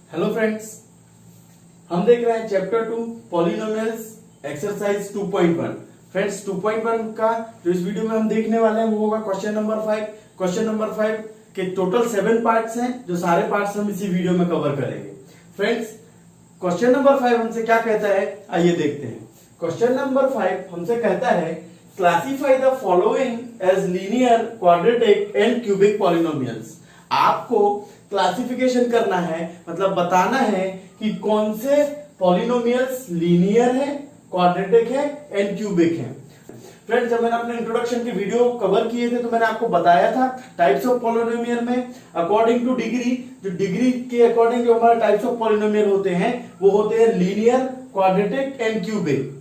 Hello friends, हम देख रहे हैं चैप्टर 2 पॉलिनोमियल्स एक्सरसाइज 2.1। फ्रेंड्स 2.1 का जो इस वीडियो में हम देखने वाले हैं वो होगा क्वेश्चन नंबर 5। क्वेश्चन नंबर 5 के टोटल 7 पार्ट्स हैं, जो सारे पार्ट्स हम इसी वीडियो में कवर करेंगे। फ्रेंड्स क्वेश्चन नंबर 5 हमसे क्या कहता है, आइए देखते हैं। क्वेश्चन नंबर 5 हमसे कहता है classify the following as linear, quadratic and cubic polynomials. आपको क्लासिफिकेशन करना है, मतलब बताना है कि कौन से पॉलिनोमियल्स लीनियर है, क्वाड्रेटिक है एंड क्यूबिक है। फ्रेंड्स जब मैंने अपने इंट्रोडक्शन के वीडियो कवर किए थे तो मैंने आपको बताया था टाइप्स ऑफ पॉलिनोमियल में अकॉर्डिंग टू डिग्री, जो डिग्री के अकॉर्डिंग जो हमारे टाइप्स ऑफ पॉलिनोमियल होते हैं वो होते हैं linear, quadratic and cubic.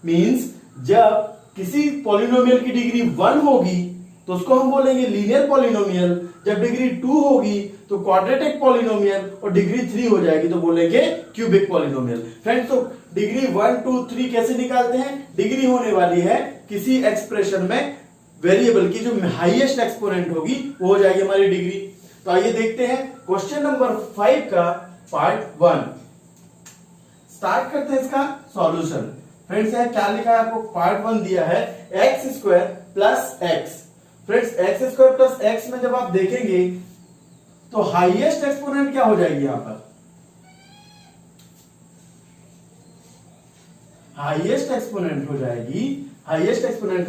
Means जब किसी पॉलिनोमियल की डिग्री 1 होगी तो उसको हम बोलेंगे लीनियर पॉलिनोमियल, जब डिग्री 2 होगी तो क्वाड्रेटिक पॉलिनोमियल, और डिग्री 3 हो जाएगी तो बोलेंगे क्यूबिक पॉलिनोमियल। फ्रेंड्स तो डिग्री 1, 2, 3 कैसे निकालते हैं? डिग्री होने वाली है किसी एक्सप्रेशन में वेरिएबल की जो हाईएस्ट एक्सपोनेंट होगी वो हो जाएगी हमारी डिग्री। तो आइए देखते हैं क्वेश्चन नंबर 5 का पार्ट 1। स्टार्ट करते हैं इसका सॉल्यूशन। फ्रेंड्स यहाँ क्या लिखा है, आपको पार्ट 1 दिया है x square plus x. Friends x square plus x में जब आप देखेंगे तो हाईएस्ट एक्सपोनेंट क्या हो जाएगी? यहां पर हाईएस्ट एक्सपोनेंट हो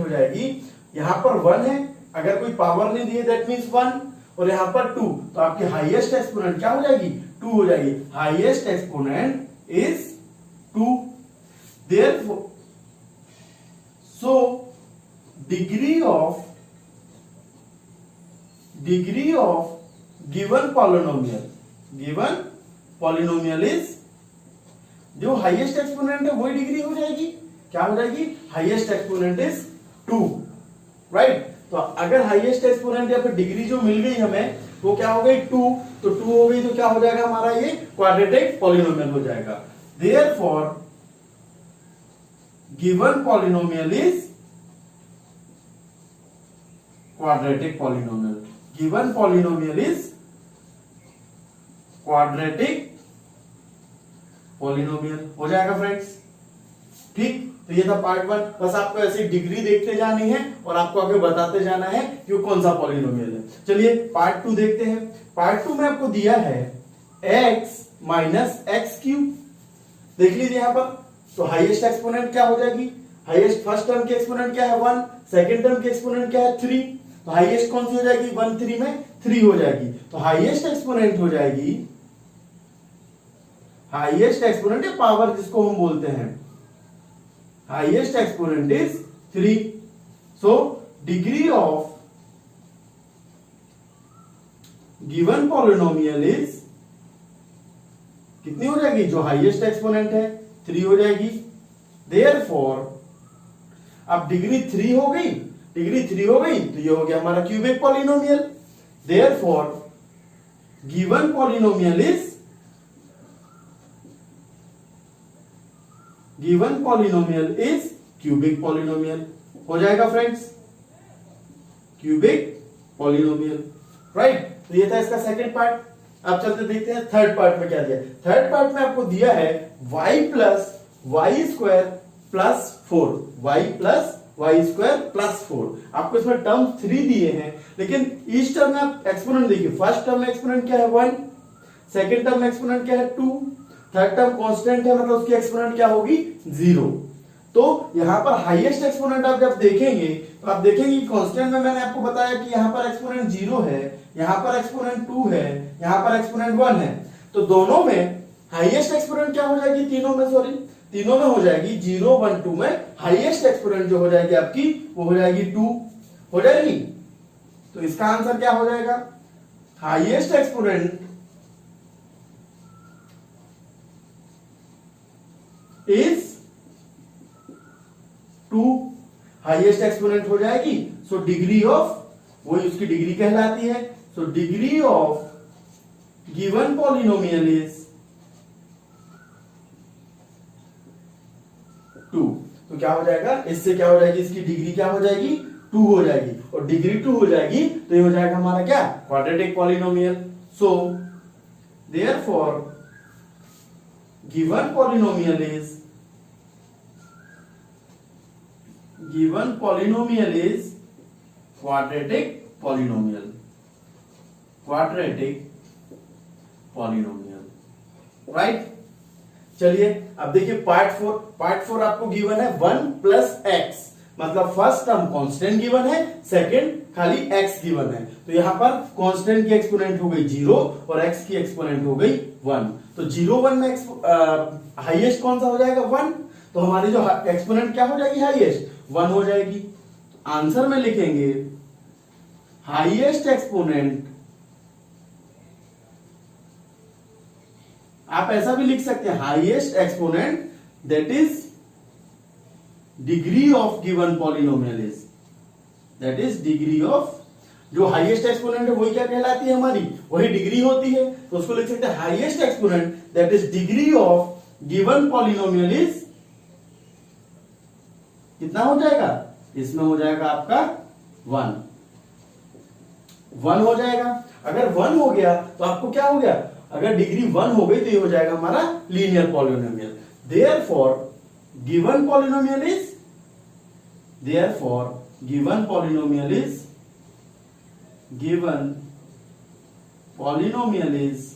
जाएगी यहां पर 1 है, अगर कोई पावर नहीं दी है दैट मींस 1, और यहां पर 2, तो आपकी हाईएस्ट एक्सपोनेंट क्या हो जाएगी? 2 हो जाएगी। Highest exponent is 2। Therefore, so degree of given polynomial is, जो हाईएस्ट एक्सपोनेंट है वही डिग्री हो जाएगी। क्या हो जाएगी? Highest exponent is 2, right. तो अगर हाईएस्ट एक्सपोनेंट या फिर डिग्री जो मिल गई हमें वो क्या हो गई? 2। तो 2 हो गई तो क्या हो जाएगा हमारा? ये क्वाड्रेटिक पॉलिनोमियल हो जाएगा। Therefore given polynomial is quadratic polynomial. Given polynomial is quadratic polynomial हो जाएगा फ्रेंड्स। ठीक, तो ये था पार्ट 1। बस आपको ऐसी डिग्री देखते जानी है और आपको आगे बताते जाना है कि कौन सा पॉलिनोमियल है। चलिए पार्ट 2 देखते हैं। पार्ट 2 में आपको दिया है x माइनस एक्स क्यूब। देख लीजिए यहां पर, तो हाईएस्ट एक्सपोनेंट क्या हो जाएगी? हाईएस्ट फर्स्ट टर्म की एक्सपोनेंट क्या है? 1। सेकंड टर्म की एक्सपोनेंट क्या है? 3। तो हाईएस्ट कौन सी हो जाएगी? 1, 3 में 3 हो जाएगी। तो हाईएस्ट एक्सपोनेंट हो जाएगी, हाईएस्ट एक्सपोनेंट या पावर जिसको हम बोलते हैं, highest exponent is 3। So degree of given polynomial is कितनी हो जाएगी? जो हाईएस्ट एक्सपोनेंट है 3 हो जाएगी। Therefore, अब डिग्री 3 हो गई, तो ये हो गया हमारा cubic polynomial. Therefore, given polynomial is cubic polynomial हो जाएगा फ्रेंड्स, क्यूबिक पॉलिनोमियल, राइट। तो ये था इसका सेकंड पार्ट। अब चलते देखते हैं थर्ड पार्ट में क्या दिया। थर्ड पार्ट में आपको दिया है y plus y square plus 4, y plus y square plus 4। आपको इसमें टर्म 3 दिए हैं, लेकिन इस टर्म में आप एक्सपोनेंट देखिए। फर्स्ट टर्म में एक्सपोनेंट क्या है? 1। सेकंड टर्म में एक्सपोनेंट क्या है? 2। थर्ड टर्म कांस्टेंट है, मतलब उसकी एक्सपोनेंट क्या होगी? 0। तो यहां पर हाईएस्ट एक्सपोनेंट आप जब देखेंगे तो आप देखेंगे कांस्टेंट में मैंने आपको बताया कि यहां पर एक्सपोनेंट 0 है, यहां पर एक्सपोनेंट 2 है, यहां पर एक्सपोनेंट 1 है। तो दोनों में हाईएस्ट एक्सपोनेंट क्या हो जाएगी? तीनों में हो जाएगी 0, 1, 2 में हाईएस्ट एक्सपोनेंट जो हो जाएगी आपकी वो हो जाएगी 2 हो जाएगी। तो इसका आंसर क्या हो जाएगा? Highest exponent is 2, highest exponent हो जाएगी। सो डिग्री ऑफ, वही उसकी डिग्री कहलाती है। So degree of given polynomial is 2। तो क्या हो जाएगा? इससे क्या हो जाएगी? इसकी डिग्री क्या हो जाएगी? 2 हो जाएगी, और डिग्री 2 हो जाएगी तो ये हो जाएगा हमारा क्या? Quadratic polynomial. So therefore given polynomial is quadratic polynomial, right. चलिए अब देखिए पार्ट 4 आपको गिवन है 1 प्लस एक्स, मतलब फर्स्ट टर्म कांस्टेंट गिवन है, सेकंड खाली x गिवन है। तो यहां पर कांस्टेंट की एक्सपोनेंट हो गई 0 और x की एक्सपोनेंट हो गई 1। तो 0 1 में हाईएस्ट कौन सा हो जाएगा 1, तो हमारी जो एक्सपोनेंट क्या हो जाएगी हाईएस्ट 1 हो जाएगी। आंसर में लिखेंगे हाईएस्ट एक्सपोनेंट, आप ऐसा भी लिख सकते हैं highest exponent that is degree of given polynomial is, that is degree of, जो हाईएस्ट एक्सपोनेंट है वही क्या कहलाती है हमारी, वही डिग्री होती है। तो उसको लिख सकते हैं highest exponent that is degree of given polynomial is, कितना हो जाएगा, इसमें हो जाएगा आपका 1 हो जाएगा। अगर 1 हो गया तो आपको क्या हो गया, अगर डिग्री 1 हो गई तो ये हो जाएगा हमारा linear polynomial. Therefore given polynomial is, given polynomial is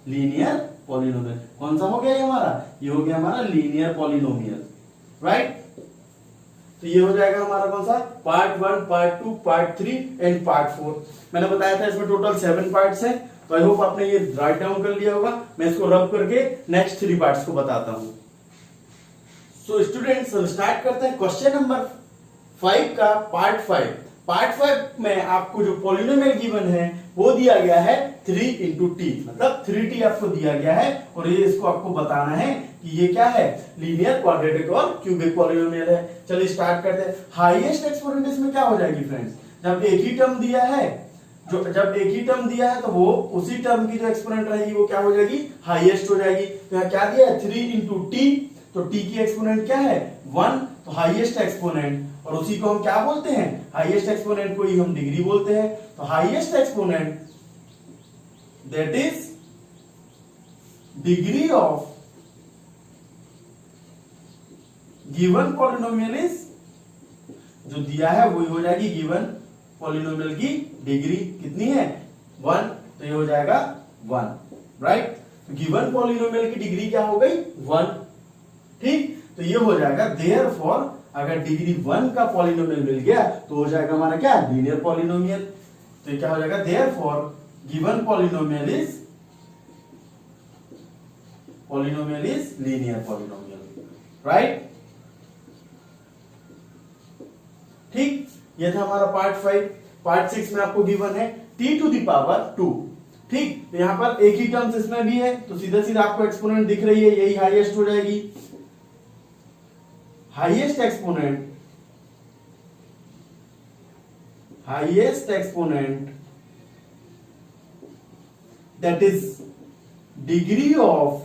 linear polynomial. कौन सा हो गया ये हमारा, ये हो गया हमारा लीनियर पॉलिनोमियल, राइट। तो ये हो जाएगा हमारा कौन सा, part 1, part 2, part 3 and part 4। मैंने बताया था इसमें टोटल 7 पार्ट्स हैं, तो आई होप आपने ये राइट डाउन कर लिया होगा। मैं इसको रब करके नेक्स्ट 3 पार्ट्स को बताता हूं। सो स्टूडेंट्स हम स्टार्ट करते हैं क्वेश्चन नंबर 5 का पार्ट 5। पार्ट 5 में आपको जो पॉलिनोमियल गिवन है वो दिया गया है 3 इंटू टी, मतलब 3t आपको दिया गया है और ये इसको आपको बताना है कि ये क्या है, लीनियर, क्वाड्रेटिक और क्यूबिक पॉलिनोमियल है। चलिए स्टार्ट करते हैं। हाईएस्ट एक्सपोनेंट इसमें क्या हो जाएगी फ्रेंड्स, जब एक ही टर्म दिया है, तो वो उसी टर्म की जो एक्सपोनेंट रहेगी वो क्या हो जाएगी, हाईएस्ट हो जाएगी। तो यहाँ क्या दिया है 3 इंटू टी, तो टी की एक्सपोनेंट क्या है 1, तो हाईएस्ट एक्सपोनेंट, और उसी को हम क्या बोलते हैं, हाईएस्ट एक्सपोनेंट को ही हम डिग्री बोलते हैं। तो highest exponent that is degree of given polynomial is, जो दिया है वही हो जाएगी गिवन पॉलिनोमियल की डिग्री कितनी है 1, तो ये हो जाएगा 1, राइट। गिवन पॉलिनोमियल की डिग्री क्या हो गई 1, ठीक। तो ये हो जाएगा देयरफॉर अगर डिग्री 1 का पॉलिनोमियल मिल गया तो हो जाएगा हमारा क्या, लीनियर पॉलिनोमियल। तो ये क्या हो जाएगा, therefore given polynomial is linear polynomial, right. ठीक, ये था हमारा पार्ट 5। पार्ट 6 में आपको गिवन है t टू द पावर 2, ठीक। तो यहां पर एक ही टर्म्स इसमें भी है, तो सीधा सीधा आपको एक्सपोनेंट दिख रही है, यही हाईएस्ट हो जाएगी। Highest exponent that is degree of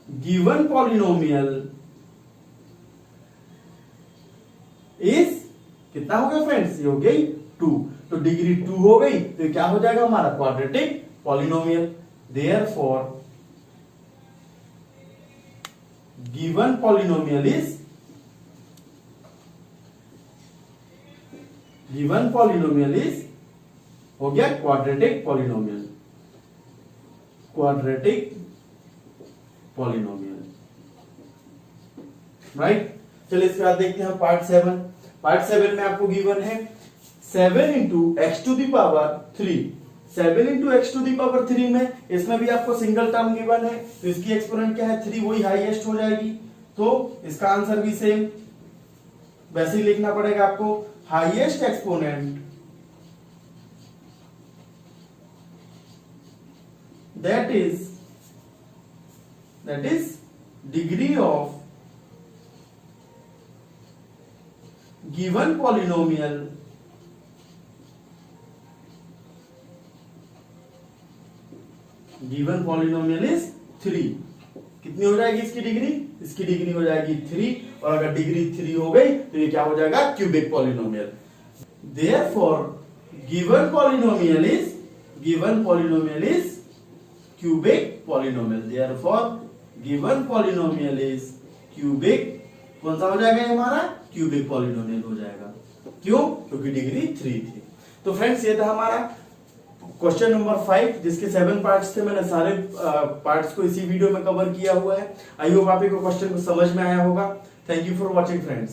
given polynomial is, कितना हो गया फ्रेंड्स, ये हो गई 2। तो डिग्री 2 हो गई तो ये क्या हो जाएगा हमारा, quadratic polynomial. Therefore given polynomial is हो गया क्वाड्रेटिक पॉलिनोमियल, राइट। चलिए इसके बाद देखते हैं पार्ट 7। पार्ट 7 में आपको गिवन है 7 into x to the power 3। 7 into x to the power 3 में इसमें भी आपको सिंगल टर्म गिवन है, तो इसकी एक्सपोनेंट क्या है 3, वही हाईएस्ट हो जाएगी। तो इसका आंसर भी सेम वैसे ही लिखना पड़ेगा आपको, highest exponent that is degree of given polynomial is 3। कितनी हो जाएगी इसकी डिग्री, इसकी डिग्री हो जाएगी 3, और अगर डिग्री 3 हो गई तो ये क्या हो जाएगा, cubic polynomial. Therefore given given polynomial is cubic polynomial, therefore given polynomial is cubic, कौन सा हो जाएगा हमारा, क्यूबिक पॉलिनोमियल हो जाएगा। क्यों? क्योंकि डिग्री 3 थी। तो फ्रेंड्स ये था हमारा क्वेश्चन नंबर 5, जिसके 7 पार्ट्स थे। मैंने सारे पार्ट्स को इसी वीडियो में कवर किया हुआ है। आई होप आप को क्वेश्चन को समझ में आया होगा। Thank you for watching friends.